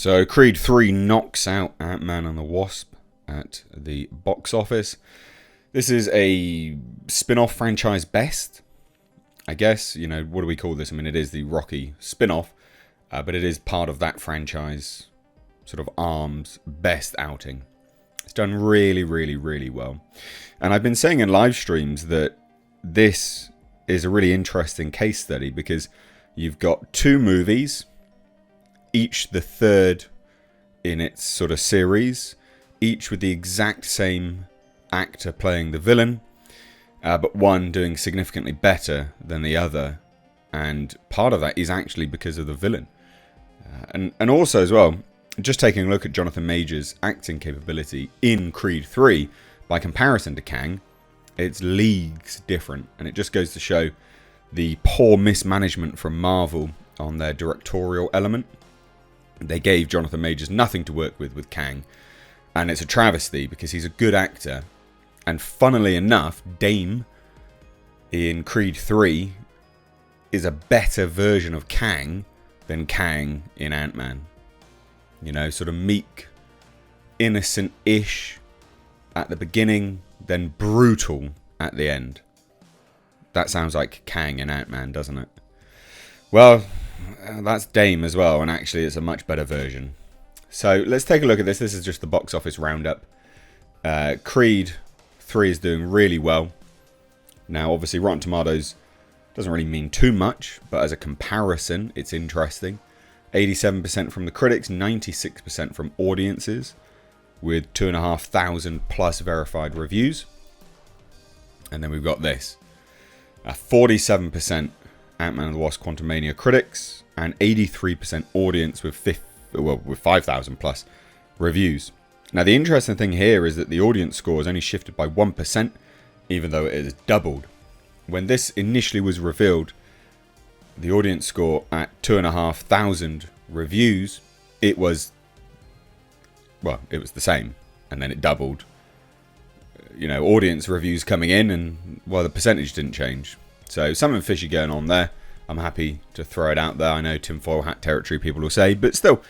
So Creed 3 knocks out Ant-Man and the Wasp at the box office. This is a spin-off franchise best, I guess. You know, what do we call this? I mean, it is the Rocky spin-off, but it is part of that franchise sort of arm's best outing. It's done really, really, really well. And I've been saying in live streams that this is a really interesting case study because you've got two movies, each the third in its sort of series, each with the exact same actor playing the villain, but one doing significantly better than the other. And part of that is actually because of the villain. And also as well, just taking a look at Jonathan Majors' acting capability in Creed 3, by comparison to Kang, it's leagues different. And it just goes to show the poor mismanagement from Marvel on their directorial element. They gave Jonathan Majors nothing to work with Kang. And it's a travesty because he's a good actor. And funnily enough, Dame in Creed 3 is a better version of Kang than Kang in Ant-Man. You know, sort of meek, innocent-ish at the beginning, then brutal at the end. That sounds like Kang in Ant-Man, doesn't it? Well, that's Dame as well, and actually it's a much better version. So let's take a look at this. This is just the box office roundup. Creed 3 is doing really well. Now, obviously, Rotten Tomatoes doesn't really mean too much, but as a comparison, it's interesting. 87% from the critics, 96% from audiences, with 2,500 plus verified reviews. And then we've got this. 47% Ant-Man and the Wasp Quantumania critics, and 83% audience with 5,000 plus reviews. Now, the interesting thing here is that the audience score has only shifted by 1%, even though it has doubled. When this initially was revealed, the audience score at 2,500 reviews, it was the same, and then it doubled. You know, audience reviews coming in, and the percentage didn't change. So something fishy going on there. I'm happy to throw it out there. I know tinfoil hat territory, people will say, but still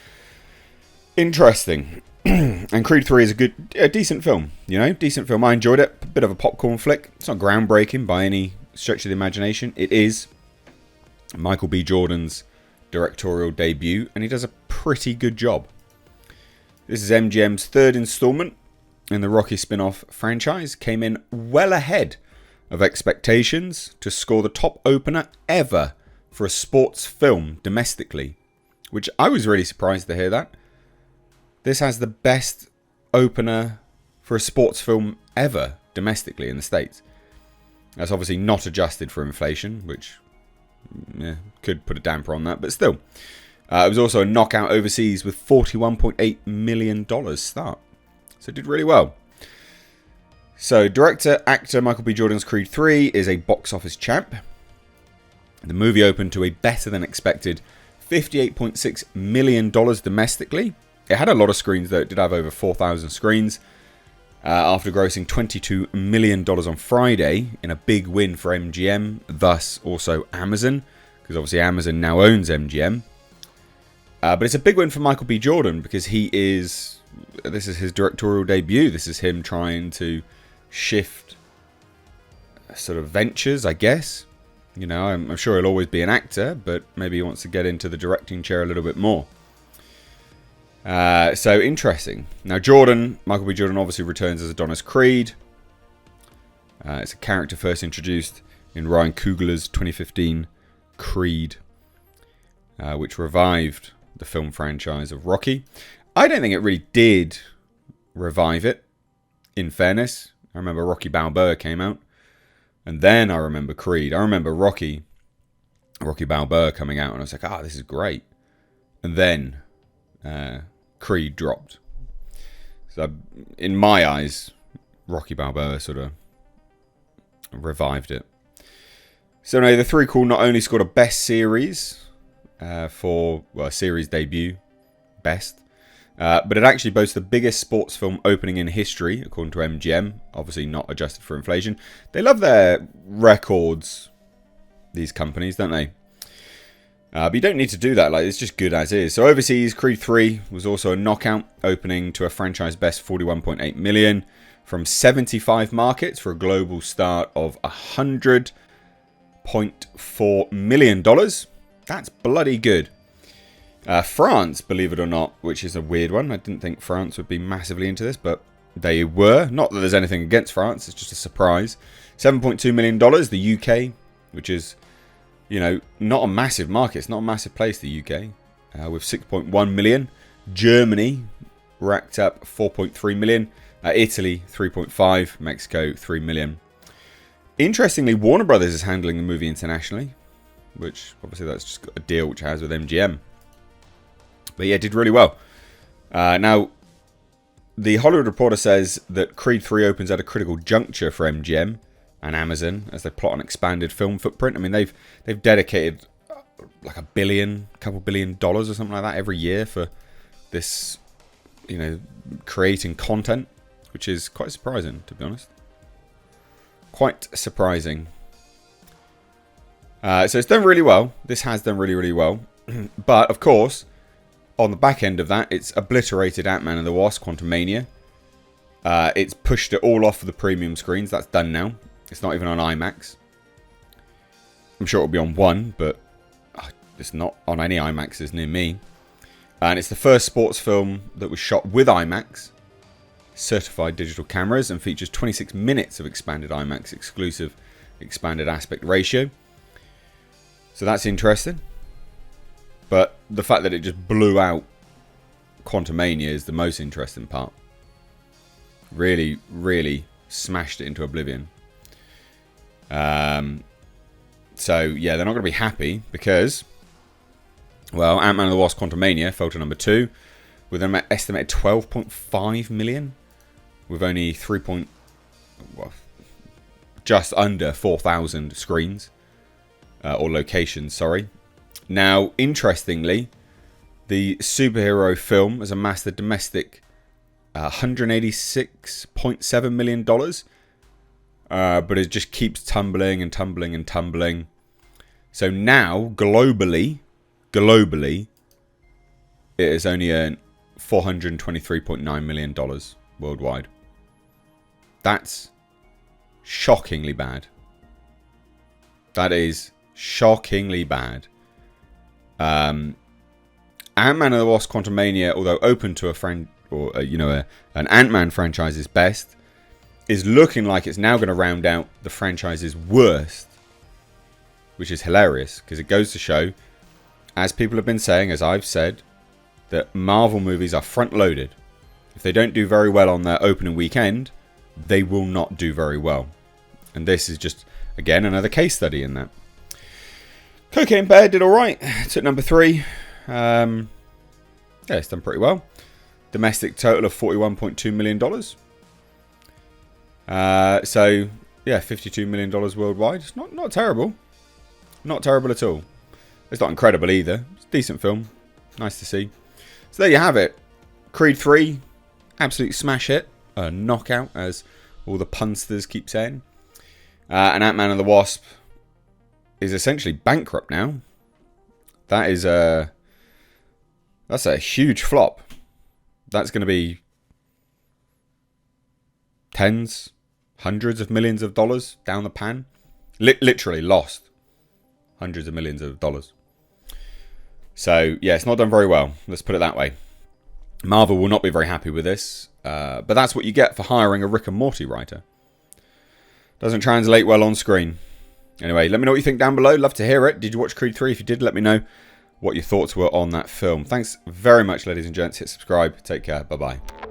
interesting. And Creed 3 is a decent film. You know, decent film. I enjoyed it. A bit of a popcorn flick. It's not groundbreaking by any stretch of the imagination. It is Michael B. Jordan's directorial debut, and he does a pretty good job. This is MGM's third installment in the Rocky spin-off franchise. Came in well ahead of expectations to score the top opener ever for a sports film domestically, which I was really surprised to hear that. This has the best opener for a sports film ever domestically in the States. That's obviously not adjusted for inflation, which could put a damper on that, but still. It was also a knockout overseas with $41.8 million start. So it did really well. So director, actor Michael B. Jordan's Creed 3 is a box office champ. The movie opened to a better than expected $58.6 million domestically. It had a lot of screens though. It did have over 4,000 screens. After grossing $22 million on Friday in a big win for MGM, thus also Amazon, because obviously Amazon now owns MGM. But it's a big win for Michael B. Jordan because this is his directorial debut. This is him trying to shift sort of ventures, I guess. You know, I'm sure he'll always be an actor, but maybe he wants to get into the directing chair a little bit more. So interesting. Now Michael B. Jordan obviously returns as Adonis Creed. It's a character first introduced in Ryan Coogler's 2015 Creed, which revived the film franchise of Rocky. I don't think it really did revive it, in fairness. I remember Rocky Balboa came out, and then I remember Creed. I remember Rocky Balboa coming out, and I was like, this is great. And then Creed dropped. So in my eyes, Rocky Balboa sort of revived it. So no, the three cool not only scored a best series for series debut, best, but it actually boasts the biggest sports film opening in history, according to MGM. Obviously not adjusted for inflation. They love their records, these companies, don't they? But you don't need to do that. Like, it's just good as is. So overseas, Creed 3 was also a knockout, opening to a franchise best 41.8 million from 75 markets for a global start of $100.4 million. That's bloody good. France, believe it or not, which is a weird one. I didn't think France would be massively into this, but they were. Not that there's anything against France, it's just a surprise. $7.2 million. The UK, which is, you know, not a massive market. It's not a massive place, the UK, with 6.1 million. Germany racked up 4.3 million. Italy, 3.5. Mexico, 3 million. Interestingly, Warner Brothers is handling the movie internationally, which obviously that's just got a deal which it has with MGM. But yeah, it did really well. Now, the Hollywood Reporter says that Creed 3 opens at a critical juncture for MGM and Amazon as they plot an expanded film footprint. I mean, they've dedicated like $1 billion, couple $1 billion or something like that every year for this, you know, creating content, which is quite surprising, to be honest. Quite surprising. So it's done really well. This has done really, really well. But, of course, on the back end of that, it's obliterated Ant-Man and the Wasp, Quantumania. It's pushed it all off of the premium screens. That's done now. It's not even on IMAX. I'm sure it'll be on one, but it's not on any IMAXs near me. And it's the first sports film that was shot with IMAX, certified digital cameras, and features 26 minutes of expanded IMAX exclusive expanded aspect ratio. So that's interesting. But the fact that it just blew out Quantumania is the most interesting part. Really, really smashed it into oblivion. So, yeah, they're not going to be happy because, well, Ant-Man and the Wasp Quantumania fell to number 2 with an estimated 12.5 million with only just under 4,000 screens or locations, sorry. Now, interestingly, the superhero film has amassed the domestic $186.7 million, but it just keeps tumbling and tumbling and tumbling. So now, globally, it has only earned $423.9 million worldwide. That's shockingly bad. That is shockingly bad. Ant-Man and the Wasp Quantumania, although open to an Ant-Man franchise's best, is looking like it's now going to round out the franchise's worst, which is hilarious because it goes to show, as people have been saying, as I've said, that Marvel movies are front-loaded. If they don't do very well on their opening weekend, they will not do very well. And this is just, again, another case study in that. Cocaine Bear did alright. It's at number 3. Yeah, it's done pretty well. Domestic total of $41.2 million. So, yeah, $52 million worldwide. It's not terrible. Not terrible at all. It's not incredible either. It's a decent film. Nice to see. So there you have it. Creed 3, absolute smash hit. A knockout, as all the punsters keep saying. And Ant-Man and the Wasp is essentially bankrupt now. That's a huge flop. That's going to be tens, hundreds of millions of dollars down the pan. Literally lost hundreds of millions of dollars. So, yeah, it's not done very well. Let's put it that way. Marvel will not be very happy with this. But that's what you get for hiring a Rick and Morty writer. Doesn't translate well on screen. Anyway, let me know what you think down below. Love to hear it. Did you watch Creed 3? If you did, let me know what your thoughts were on that film. Thanks very much, ladies and gents. Hit subscribe. Take care. Bye-bye.